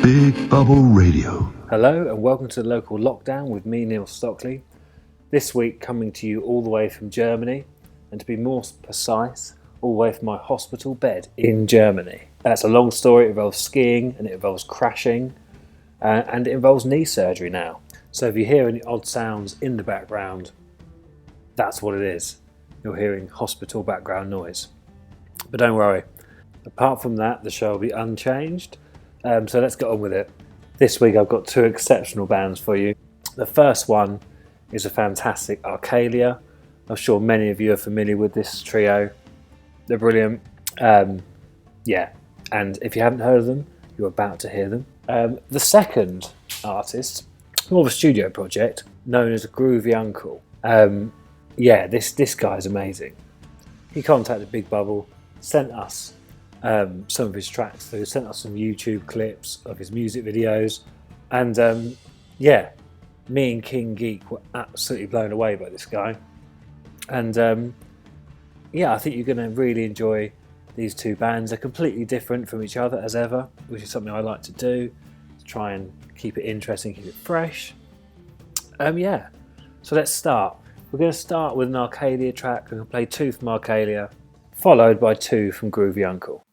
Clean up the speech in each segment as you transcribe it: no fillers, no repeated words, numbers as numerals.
Big Bubble Radio. Hello and welcome to the local lockdown with me, Neil Stockley. This week coming to you all the way from Germany, and to be more precise, all the way from my hospital bed in Germany. That's a long story. It involves skiing and it involves crashing and it involves knee surgery now. So if you hear any odd sounds in the background, that's what it is. You're hearing hospital background noise. But don't worry, apart from that, the show will be unchanged. So let's get on with it. This week I've got two exceptional bands for you. The first one is a fantastic Arcelia. I'm sure many of you are familiar with this trio. They're brilliant. And if you haven't heard of them, you're about to hear them. The second artist, more of a studio project, known as Groovy Uncle. This guy's amazing. He contacted Big Bubble, sent us some of his tracks through, sent us some YouTube clips of his music videos, and me and King Geek were absolutely blown away by this guy. And I think you're going to really enjoy these two bands. They're completely different from each other as ever, which is something I like to do, to try and keep it interesting, keep it fresh. So let's start. We're going to start with an Arcelia track. We're going to play two from Arcelia, followed by two from Groovy Uncle.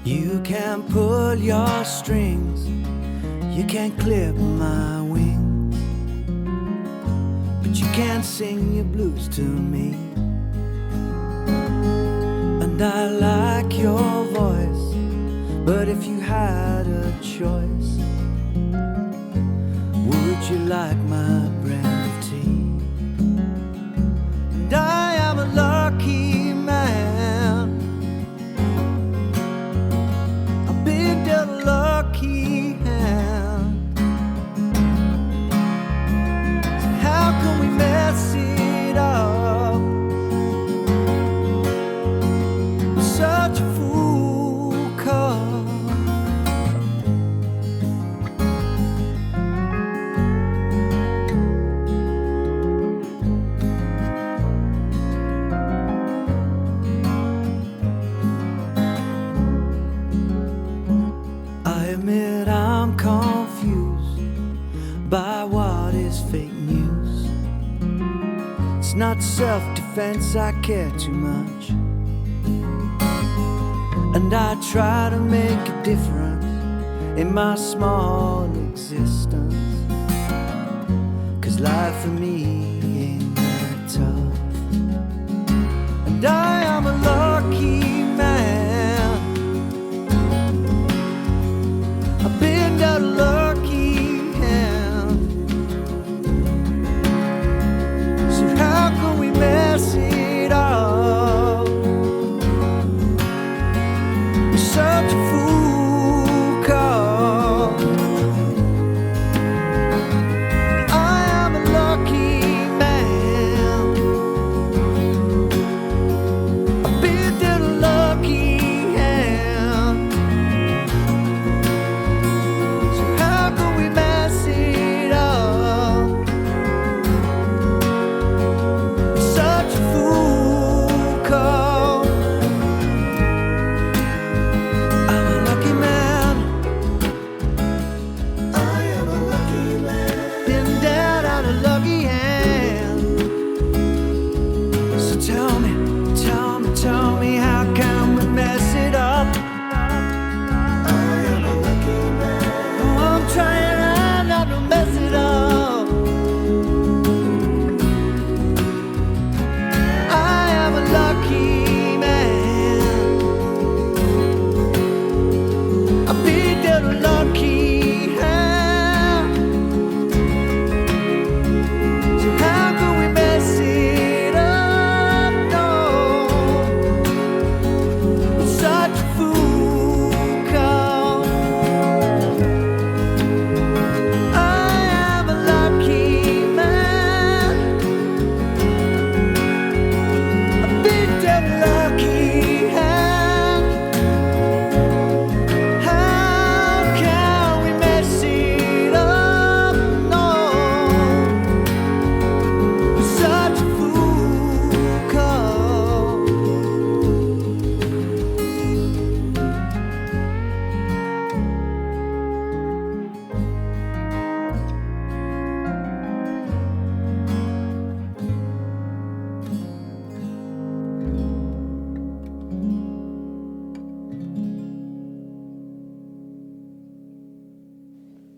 You can pull your strings, you can clip my wings, but you can't sing your blues to me. And I like your voice, but if you had a choice, would you like my brand of tea? And I am a lucky man, a big dead lucky hand. So how can we mess it up? Such a fool call. I admit I'm confused by what is fake news. It's not self-defense, I care too much, and I try to make a difference in my small existence, 'cause life for me ain't that tough. And I am a lucky man, I've been that lucky hand. So how can we mess it up? Such a fool call. I am a lucky man, I've been that lucky hand. So how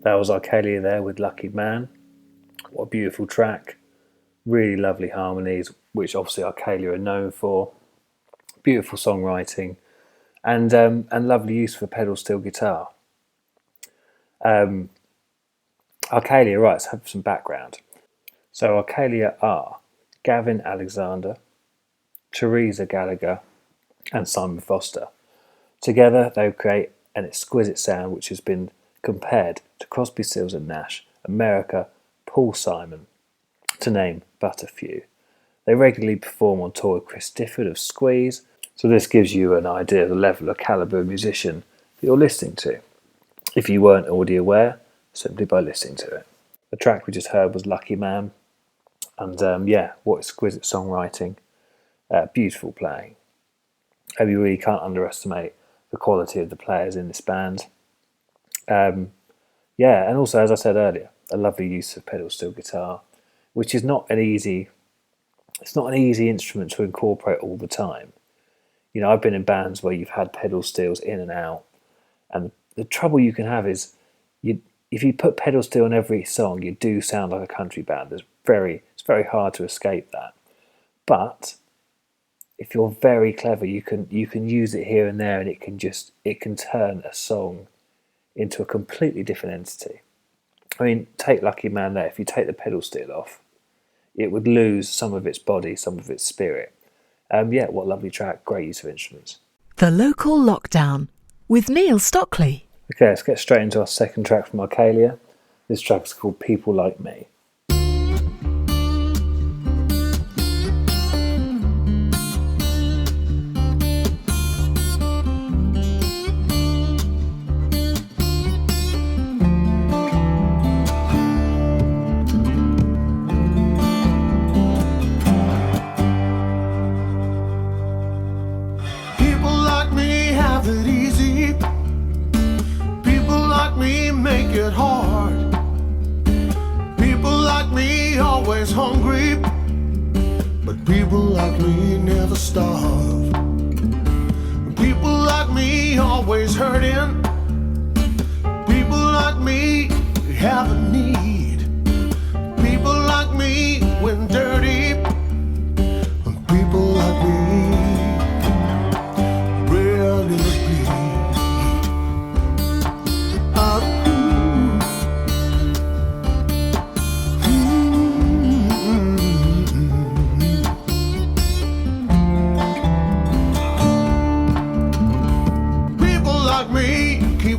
That was Arcelia there with Lucky Man. What a beautiful track. Really lovely harmonies, which obviously Arcelia are known for. Beautiful songwriting, and lovely use for pedal steel guitar. Arcelia, right, let's have some background. So Arcelia are Gavin Alexander, Teresa Gallagher, and Simon Foster. Together they create an exquisite sound which has been compared to Crosby, Stills and Nash, America, Paul Simon, to name but a few. They regularly perform on tour with Chris Difford of Squeeze, so this gives you an idea of the level of calibre of musician that you're listening to, if you weren't already aware, simply by listening to it. The track we just heard was Lucky Man, and yeah, what exquisite songwriting, beautiful playing. You really can't underestimate the quality of the players in this band. Yeah, and also, as I said earlier, a lovely use of pedal steel guitar, which is not an easy instrument to incorporate all the time. You know, I've been in bands where you've had pedal steels in and out, and the trouble you can have is, if you put pedal steel on every song, you do sound like a country band. It's very hard to escape that. But if you're very clever, you can use it here and there, and it can turn a song into a completely different entity. I mean, take Lucky Man there. If you take the pedal steel off, it would lose some of its body, some of its spirit. Yeah, what a lovely track. Great use of instruments. The Local Lockdown with Neil Stockley. Okay, let's get straight into our second track from Arcelia. This track is called People Like Me. Hungry, but people like me never starve. People like me always hurting. People like me have a need. People like me when dirty. People like me really bleed.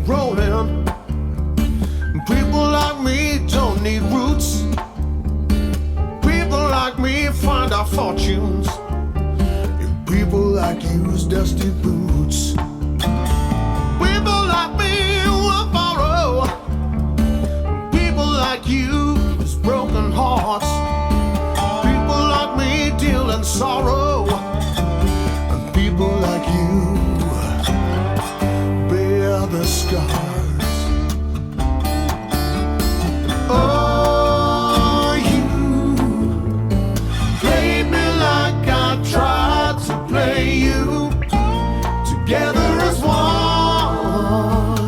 Rolling. People like me don't need roots. People like me find our fortunes in people like you's dusty boots. People like me will borrow. People like you's broken hearts. People like me deal in sorrow. And people like you the scars. Oh, you played me like I tried to play you. Together as one.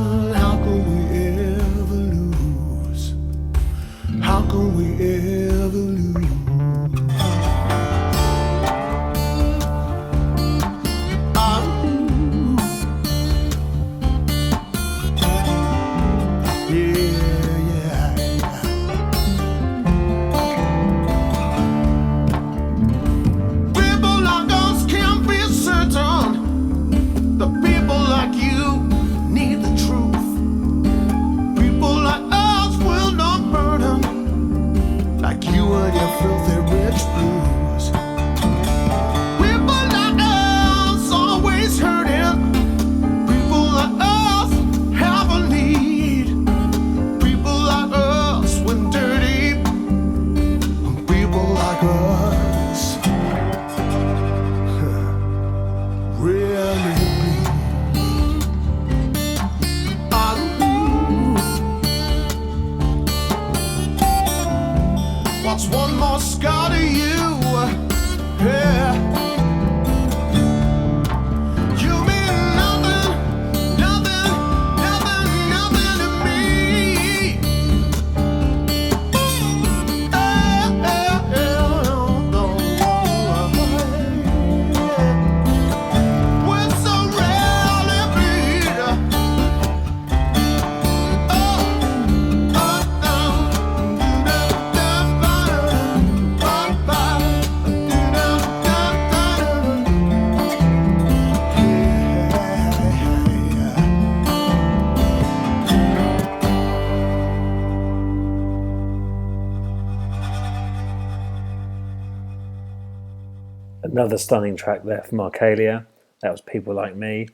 Another stunning track there from Arcelia. That was People Like Me.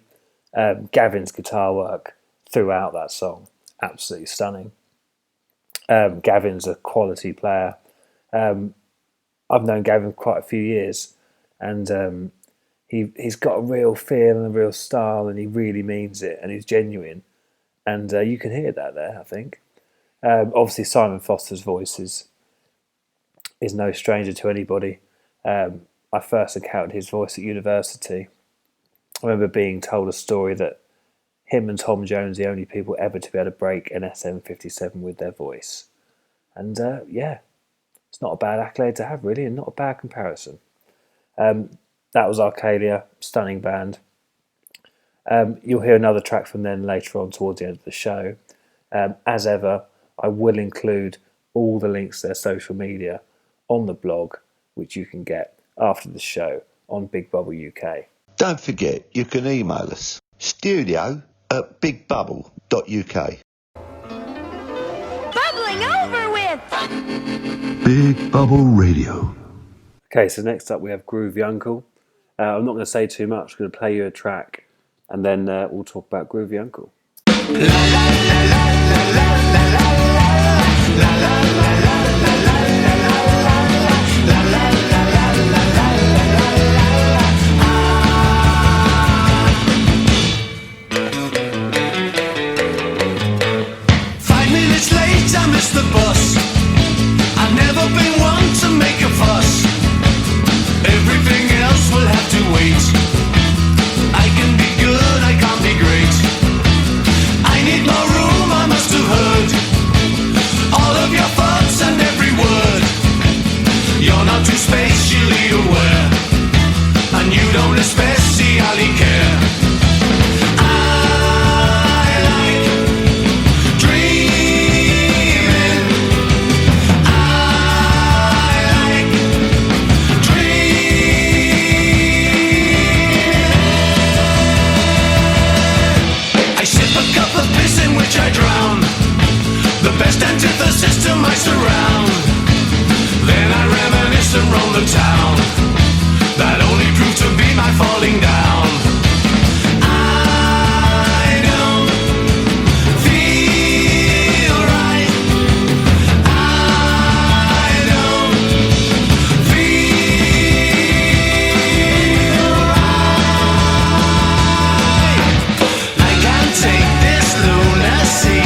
Gavin's guitar work throughout that song, absolutely stunning. Gavin's a quality player. I've known Gavin for quite a few years, and he's got a real feel and a real style, and he really means it, and he's genuine, and you can hear that there, I think. Obviously, Simon Foster's voice is no stranger to anybody. I first encountered his voice at university. I remember being told a story that him and Tom Jones are the only people ever to be able to break an SM57 with their voice. And yeah, it's not a bad accolade to have, really, and not a bad comparison. That was Arcadia, stunning band. You'll hear another track from them later on towards the end of the show. As ever, I will include all the links to their social media on the blog, which you can get after the show on Big Bubble UK. Don't forget, you can email us, studio@bigbubble.uk. Bubbling over with! Big Bubble Radio. Okay, so next up we have Groovy Uncle. I'm not going to say too much. I'm going to play you a track, and then we'll talk about Groovy Uncle. I missed the bus. I've never been one to make a fuss. Everything else will have to wait. I can be good, I can't be great. I need more room, I must have heard all of your thoughts and every word. You're not too spatially aware, and you don't especially care. I drown, the best antithesis to my surround. Then I reminisce and roam the town. That only proved to be my falling down. I don't feel right. I don't feel right. I can't take this lunacy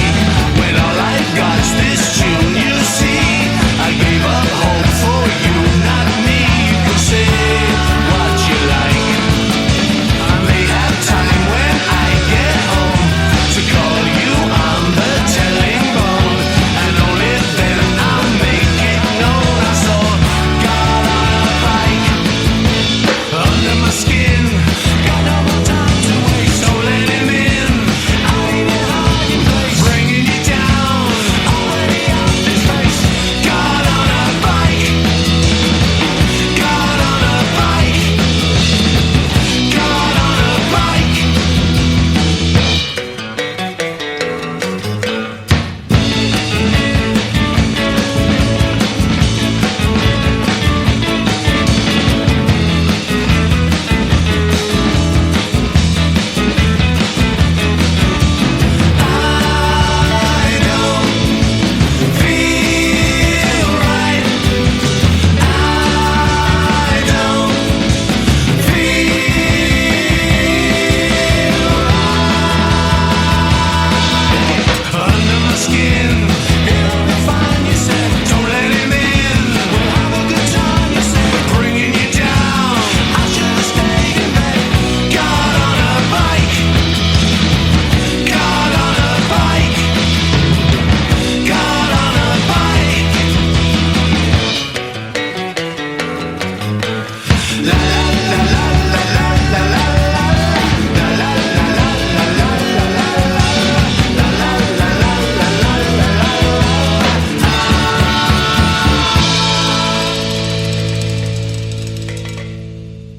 when all I've got is this tune. You see, I gave up hope for you, not me. You can say what you like. I may have time when I get home to call you on the telling bone, and only then I'll make it known. I saw God on a bike under my skin. Got no more time to waste, so let him in. I ain't in hiding place, bringing you down. Already out this place. God on a bike. God on a bike. God on a bike. I don't feel right. I don't feel right. Under my skin, he'll be fine, you said. Don't let him in. We'll have a good time, you said. Bringing you down. I should have stayed in bed. God on a bike. God on a bike. God on a bike. La la la la la la la la la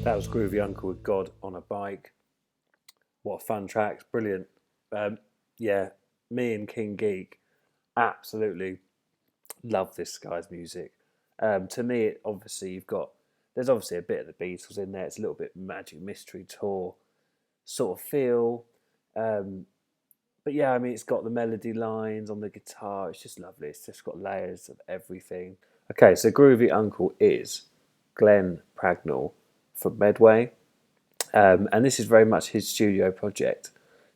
That was Groovy Uncle with God on a Bike. What a fun track, brilliant. Yeah, me and King Geek absolutely love this guy's music. To me, obviously, you've got There's obviously a bit of the Beatles in there. It's a little bit Magic Mystery Tour sort of feel. But yeah, I mean, it's got the melody lines on the guitar. It's just lovely. It's just got layers of everything. Okay, so Groovy Uncle is Glenn Pragnall from Medway. And this is very much his studio project.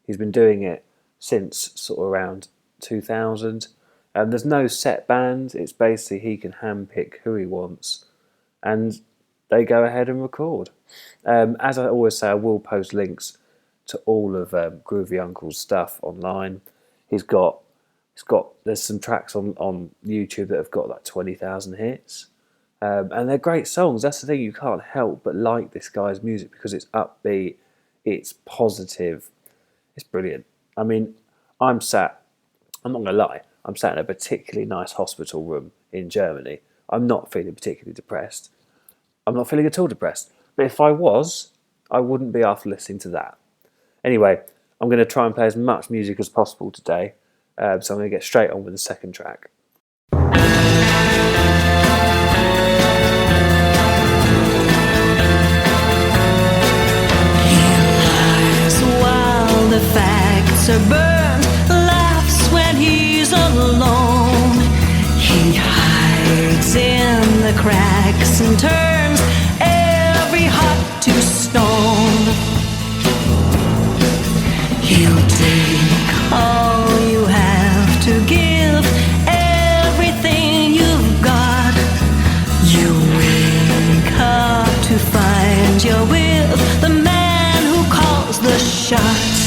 He's been doing it since sort of around 2000. There's no set band. It's basically he can handpick who he wants. And they go ahead and record. As I always say, I will post links to all of Groovy Uncle's stuff online. There's some tracks on YouTube that have got like 20,000 hits. And they're great songs. That's the thing, you can't help but like this guy's music because it's upbeat, it's positive, it's brilliant. I mean, I'm not gonna lie, I'm sat in a particularly nice hospital room in Germany. I'm not feeling particularly depressed. I'm not feeling at all depressed. But if I was, I wouldn't be after listening to that. Anyway, I'm going to try and play as much music as possible today. So I'm going to get straight on with the second track. While the facts are burned, laughs when he's alone. He hides in the cracks and turns every heart to stone. He'll take all you have to give, everything you've got. You wake up to find you're with the man who calls the shots.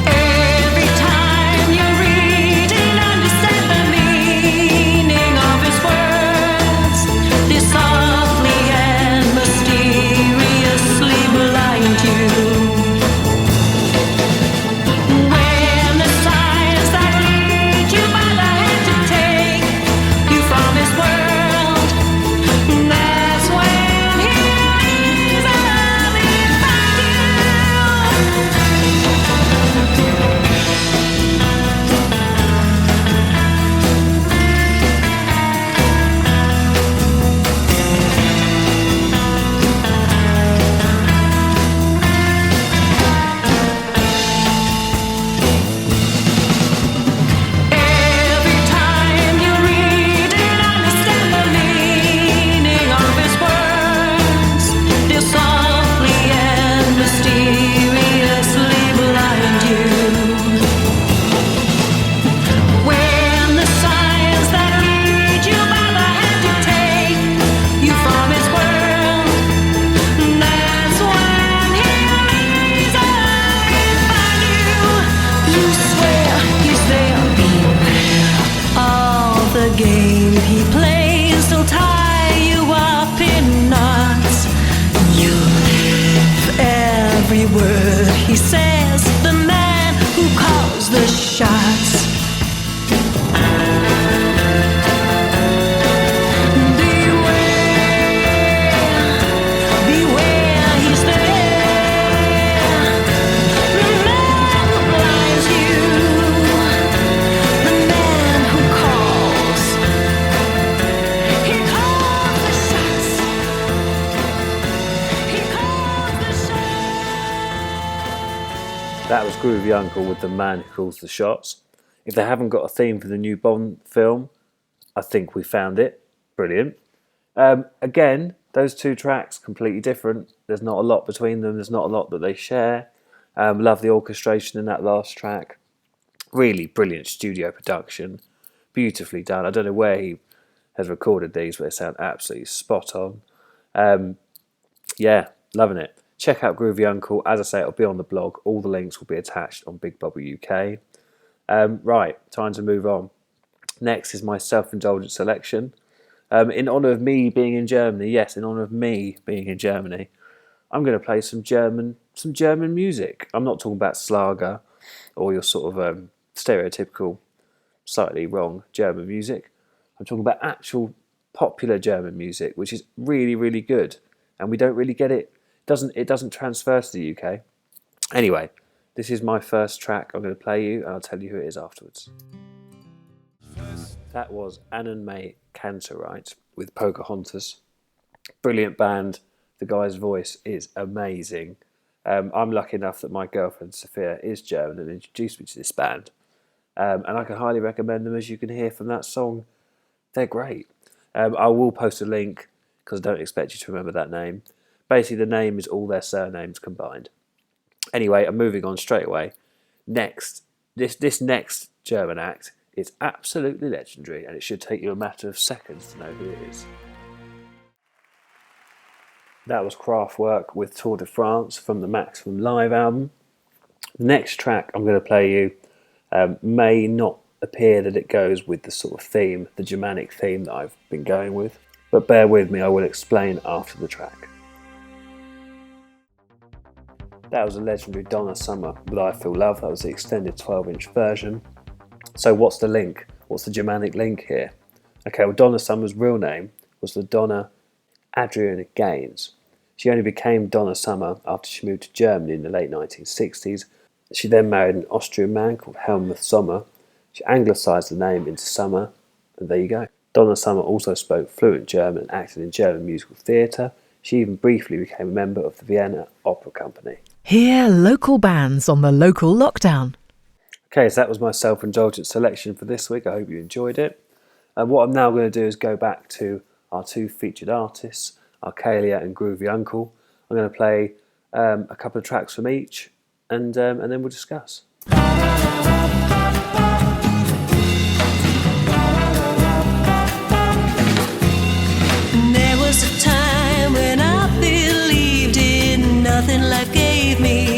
Every time you read and understand the meaning of his words, they softly and mysteriously blind you. When the signs that lead you by the hand to take you from his world, that's when he easily find Every time you read and understand the meaning of his words, they'll softly and mysteriously blind you. When the signs that lead you by the hand to take you from his world, that's when he'll easily find you. You swear he's there, beware all the game he plays. He'll tie you up in knots. You live every word he says, the man who calls the shots. Beware, he's there. The man who blinds you, the man who calls. He calls the shots. He calls the shots. That was Groovy Uncle with The Man Who Calls the Shots. If they haven't got a theme for the new Bond film, I think we found it. Brilliant. Again, those two tracks, completely different. There's not a lot between them. There's not a lot that they share. Love the orchestration in that last track. Really brilliant studio production. Beautifully done. I don't know where he has recorded these, but they sound absolutely spot on. Yeah, loving it. Check out Groovy Uncle. As I say, it'll be on the blog. All the links will be attached on Big Bubble UK. Right, time to move on. Next is my self-indulgent selection. In honour of me being in Germany, yes, in honour of me being in Germany, I'm going to play some German music. I'm not talking about Schlager or your sort of stereotypical, slightly wrong German music. I'm talking about actual popular German music, which is really, really good, and we don't really get it. It doesn't transfer to the UK. Anyway, this is my first track I'm going to play you, and I'll tell you who it is afterwards. First That was Annan May Cantorite with Pocahontas. Brilliant band. The guy's voice is amazing. I'm lucky enough that my girlfriend Sophia is German and introduced me to this band. And I can highly recommend them, as you can hear from that song. They're great. I will post a link because I don't expect you to remember that name. Basically, the name is all their surnames combined. Anyway, I'm moving on straight away. Next, this next German act is absolutely legendary, and it should take you a matter of seconds to know who it is. That was Kraftwerk with Tour de France from the Maximum Live album. The next track I'm going to play you may not appear that it goes with the sort of theme, the Germanic theme that I've been going with, but bear with me, I will explain after the track. That was a legendary Donna Summer with I Feel Love. That was the extended 12-inch version. So what's the link? What's the Germanic link here? Okay, well, Donna Summer's real name was the Donna Adrienne Gaines. She only became Donna Summer after she moved to Germany in the late 1960s. She then married an Austrian man called Helmut Sommer. She anglicised the name into Summer, and there you go. Donna Summer also spoke fluent German and acted in German musical theatre. She even briefly became a member of the Vienna Opera Company. Hear local bands on the local lockdown. Okay, so that was my self-indulgent selection for this week. I hope you enjoyed it. What I'm now going to do is go back to our two featured artists, Arcelia and Groovy Uncle. I'm going to play a couple of tracks from each, and then we'll discuss. There was a time when I believed in nothing life gave me.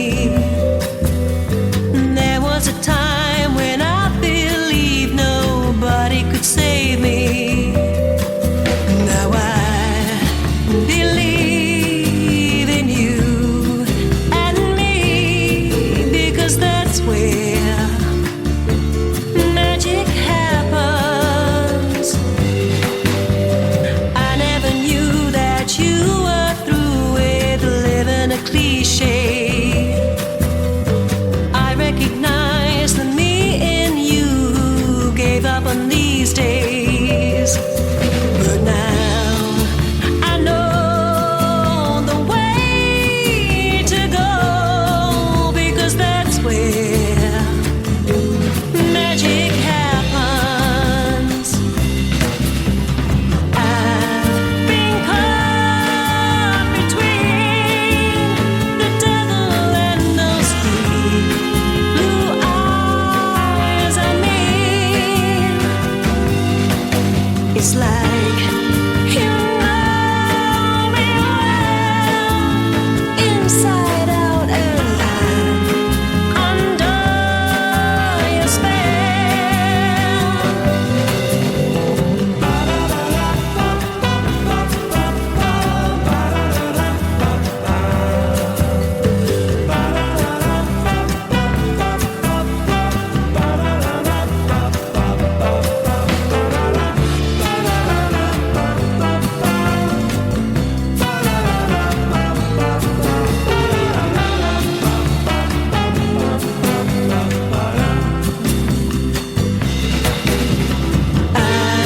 There was a time when I believed nobody could save me. Now I believe in you and me, because that's where magic happens. I never knew that you were through with living a cliche. I recognize the me in you who gave up on these days. But now I know the way to go, because that's where magic happens. I've been caught between the devil and those deep blue eyes on me. It's like you know me well, inside out, and I'm under your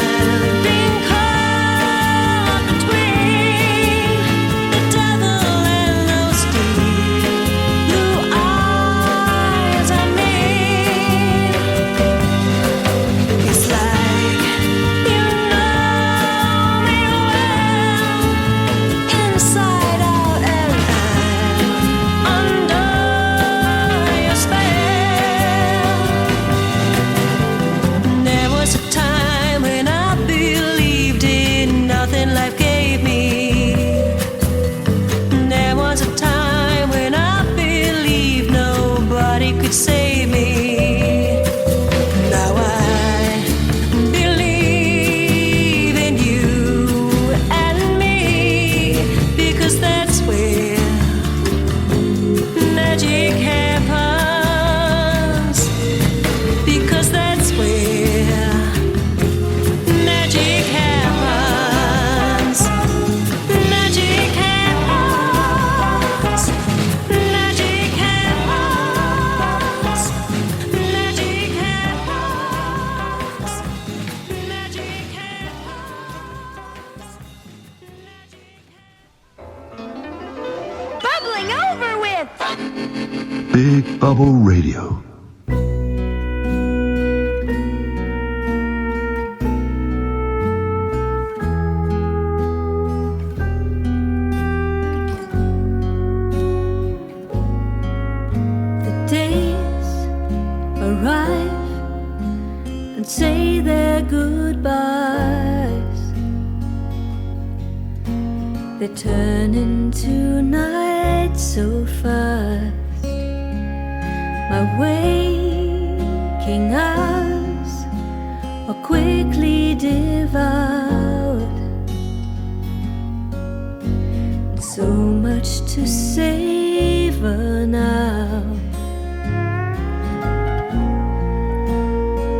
I've been caught between the devil and those deep blue eyes on me. It's like you know me well, inside out, and I'm under your spell. There was a time when I believed in nothing life gave me. There was a time when I believed nobody could save me. Now I believe in you and me, because that's where magic happens. Because that's where magic happens. Magic happens. Magic happens. Bubble Radio. The days arrive and say their goodbyes. They turn into night so fast. My waking hours are quickly devoured. So much to savor now.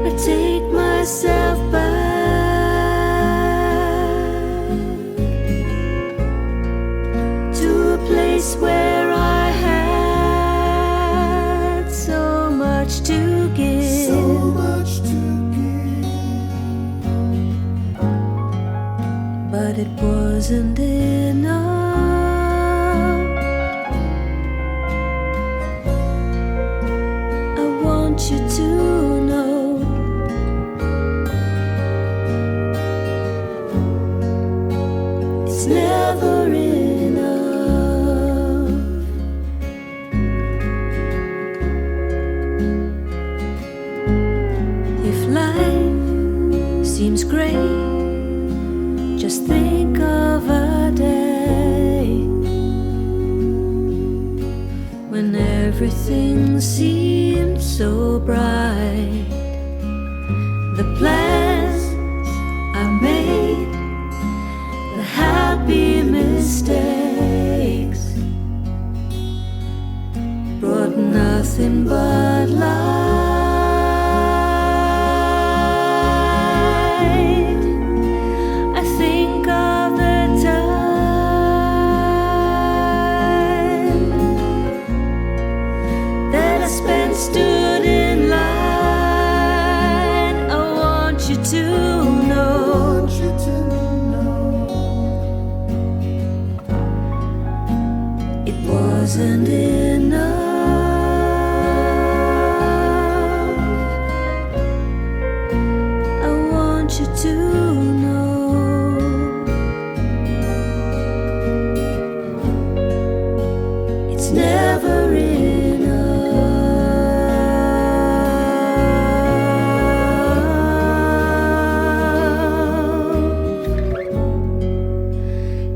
I take myself back to a place where I had so much to give. So much to give. But it wasn't enough. I want you to know it's never enough. If life seems great, just think of a day when everything seemed so bright. The plans I made, the happy mistakes, brought nothing but light. I think of the time that I spent stood in line. I want you to know it wasn't enough. I want you to know it's never enough.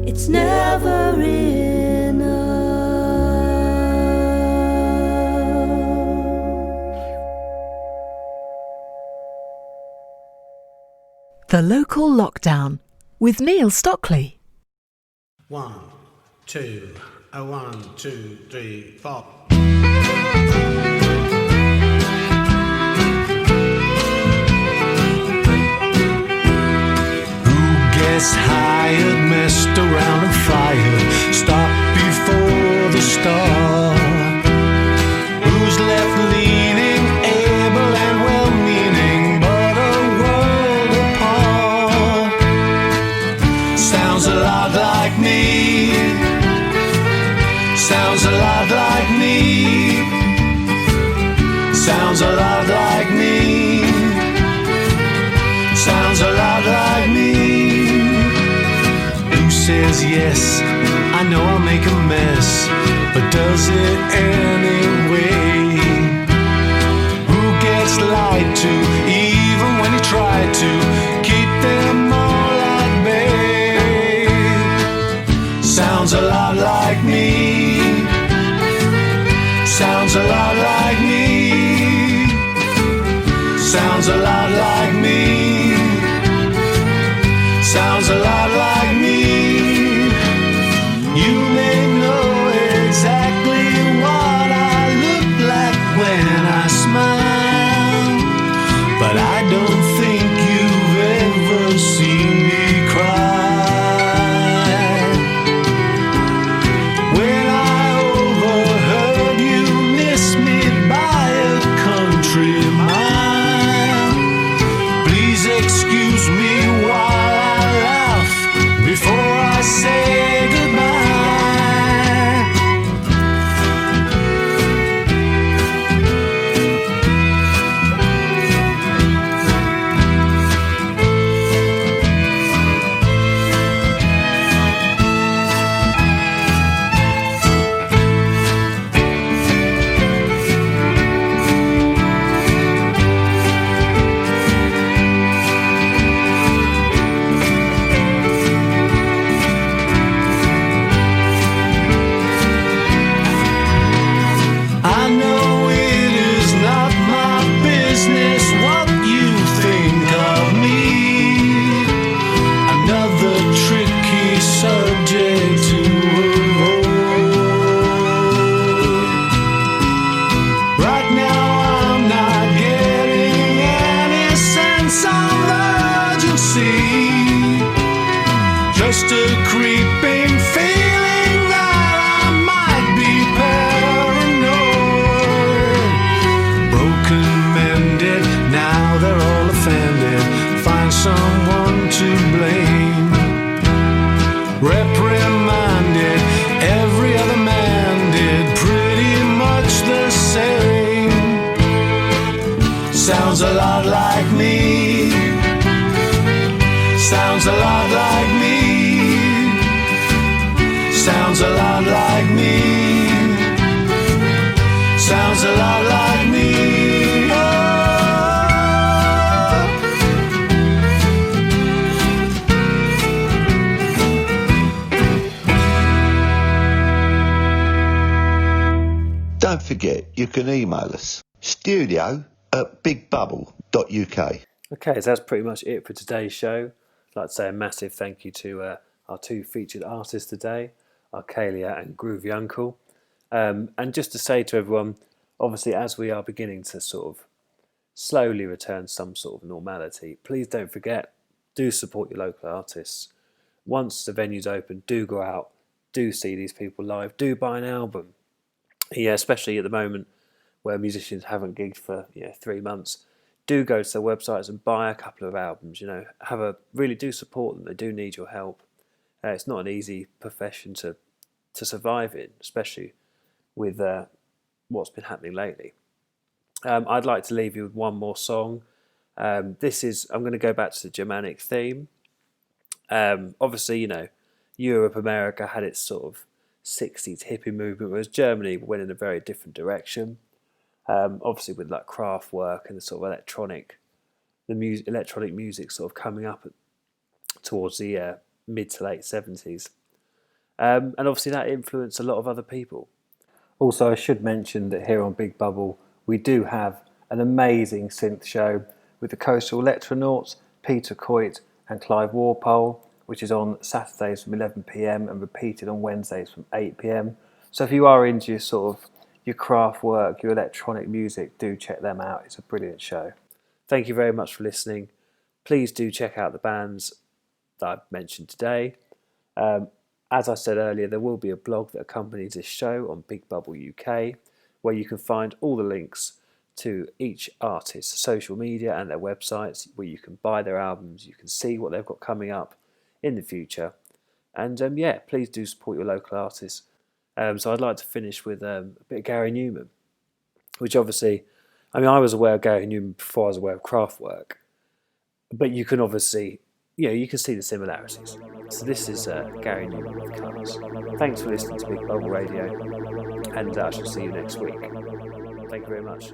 It's never enough. The Local Lockdown with Neil Stockley. 1, 2, 1, 2, 3, 4. Who gets hired, messed around and fired, stopped before the start? Who's left leaning, able and well-meaning, but a world apart? Sounds a lot like me. Sounds a lot like me. Sounds a lot like me. Sounds a lot like me. Who says yes? I know I'll make a mess, but does it anyway? Who gets lied to, even when you try to keep them all at bay? Sounds a lot like me. Sounds a lot like me. Sounds a lot like me. Sounds a lot like me. You may know exactly what I look like when I smile, but I don't think you've ever seen me cry. When I overheard you miss me by a country mile, please excuse me while I laugh before I say goodbye. Sounds a lot like me. Sounds a lot like me. Sounds a lot like me. Sounds a lot like me. Oh. Don't forget, you can email us studio@bigbubble.uk. Okay, so that's pretty much it for today's show. I'd like to say a massive thank you to our two featured artists today, Arcelia and Groovy Uncle. And just to say to everyone, obviously as we are beginning to sort of slowly return some sort of normality, please don't forget, do support your local artists. Once the venue's open, do go out, do see these people live, do buy an album. Yeah, especially at the moment where musicians haven't gigged for 3 months. Do go to their websites and buy a couple of albums. Really do support them. They do need your help. It's not an easy profession to survive in, especially with what's been happening lately. I'd like to leave you with one more song. I'm going to go back to the Germanic theme. Obviously, Europe, America had its sort of 60s hippie movement, whereas Germany went in a very different direction. Obviously with like Kraftwerk and the sort of electronic music sort of coming up towards the mid to late 70s. And obviously that influenced a lot of other people. Also, I should mention that here on Big Bubble, we do have an amazing synth show with the Coastal Electronauts, Peter Coit and Clive Warpole, which is on Saturdays from 11 PM and repeated on Wednesdays from 8 PM. So if you are into your craft work, your electronic music, do check them out. It's a brilliant show. Thank you very much for listening. Please do check out the bands that I've mentioned today. As I said earlier, there will be a blog that accompanies this show on Big Bubble UK, where you can find all the links to each artist's social media and their websites, where you can buy their albums, you can see what they've got coming up in the future. And please do support your local artists. So I'd like to finish with a bit of Gary Newman, which obviously, I was aware of Gary Newman before I was aware of Kraftwerk, but you can obviously, you can see the similarities. So this is Gary Newman with Colours. Thanks for listening to Big Bubble Radio, and I shall see you next week. Thank you very much.